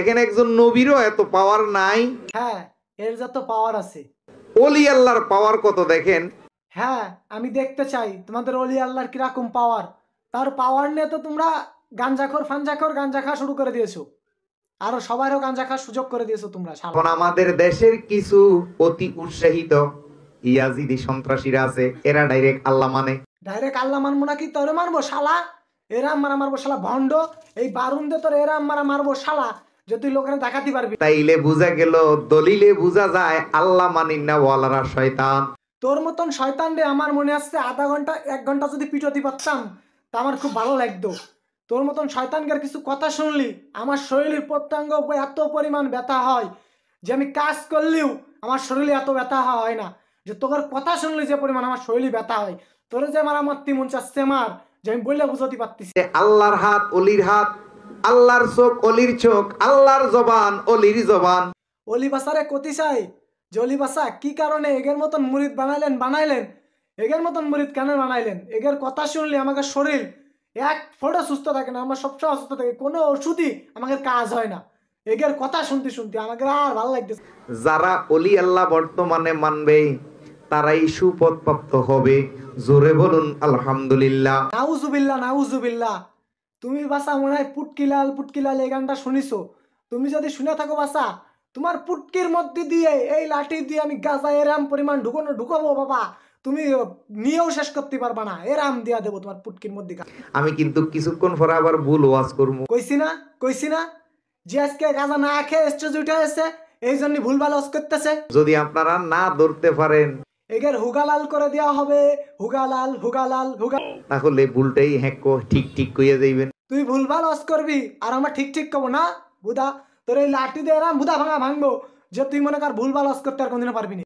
দেখেন একজন নবীরও এত পাওয়ার নাই। হ্যাঁ, এর যত পাওয়ার আছে। ওলি আল্লাহর পাওয়ার কত দেখেন। হ্যাঁ, আমি দেখতে চাই তোমাদের ওলি আল্লাহর কিরকম পাওয়ার। তার পাওয়ার নিয়ে তো তোমরা গাঞ্জাখোর ফাঞ্জাখোর গাঞ্জা খাওয়া শুরু করে দিয়েছো, আরো সবারও গাঞ্জা খাওয়ার সুযোগ করে দিয়েছো তোমরা। এখন আমাদের দেশের কিছু অতি উৎসাহিত ইয়াজিদি সন্ত্রাসীরা আছে, এরা ডাইরেক্ট আল্লাহ মানে। ডাইরেক্ট আল্লাহ মানবো নাকি? তোরে মারবো শালা, এরা মারা মারবো শালা ভণ্ড। এই বারুন্দে তোর এরা মারা মারবো শালা, যদি লোকেরা দেখাতে পারবি। তাইলে বুঝা গেল, দলিলে বুঝা যায় আল্লাহ মানিন না ওয়ালারা শয়তান। তোর মতন শয়তান রে আমার মনে আসছে আধা ঘন্টা 1 ঘন্টা যদি পিটতে পারতাম তা আমার খুব ভালো লাগতো। তোর মতন শয়তানকার কিছু কথা শুনলি আমার শরীরের প্রত্যঙ্গ এত পরিমাণ ব্যথা হয় যে আমি কাজ করলেও আমার শরীরে এত ব্যথা হয় না। যে তোর কথা শুনলি যে পরিমাণ আমার শরীরে ব্যথা হয়, তোর যে আমার মন চাচ্ছে মার, যে আমি বললে বুঝতে পারতেছি। আল্লাহর হাত অলির হাত, আল্লাহর চোখ অলির চোখ, আল্লাহর জবান অলির জবান। অলি বাসারে কতি চাই যে অলি বাসা কি কারণে এগের মতন মুরিদ বানাইলেন এগের মতন মুরিদ কেন বানাইলেন? এগের কথা শুনলে আমাকে শরীর এক ফোঁটা সুস্থ থাকে না, আমার সবসময় অসুস্থ থাকে, কোনো ওষুধই আমাকে কাজ হয় না। এগের কথা শুনতে শুনতে আমাকে আর ভালো লাগতেছে। যারা অলি আল্লাহ বর্তমানে মানবে তারাই সুপথ প্রাপ্ত হবে। জোরে বলুন আলহামদুলিল্লাহ। নাউজুবিল্লাহ নাউজুবিল্লাহ। তুমি বাসা মনে হয় পুটকিলাল এই গানটা শুনিছো। তুমি যদি শুনে থাকো বাসা, তোমার পুটকির মধ্যে দিয়ে এই লাঠি দিয়ে আমি গাজা এরাম পরিমাণ ঢুকাবো বাবা, তুমি নিয়েও শেষ করতে পারবা না। এরাম দিয়া দেবো তোমার পুটকির মধ্যে। আমি কিন্তু কিছুক্ষণ পরে আবার ভুল ওয়াজ করবো। কইছি না যে আজকে গাজা না খেয়ে স্টেজ উঠে এসে এই জন্য ভুলভাল ওয়াজ করতেছে। যদি আপনারা না ধরতে পারেন এগের হুগালাল করে দেওয়া হবে, হুগালাল হুগালাল হুগা। তাহলে ভুলটাই হ্যাঁ ঠিক ঠিক কইয়া যাইবেন। তুই ভুলভাল ওয়াজ করবি আর আমরা ঠিক ঠিক কব না বুদা। তোর এই লাঠি দিয়ে এরাম বুদা ভাঙবো যে তুই মনে কর ভুলভাল ওয়াজ করতে আর কোনদিনও পারবি না।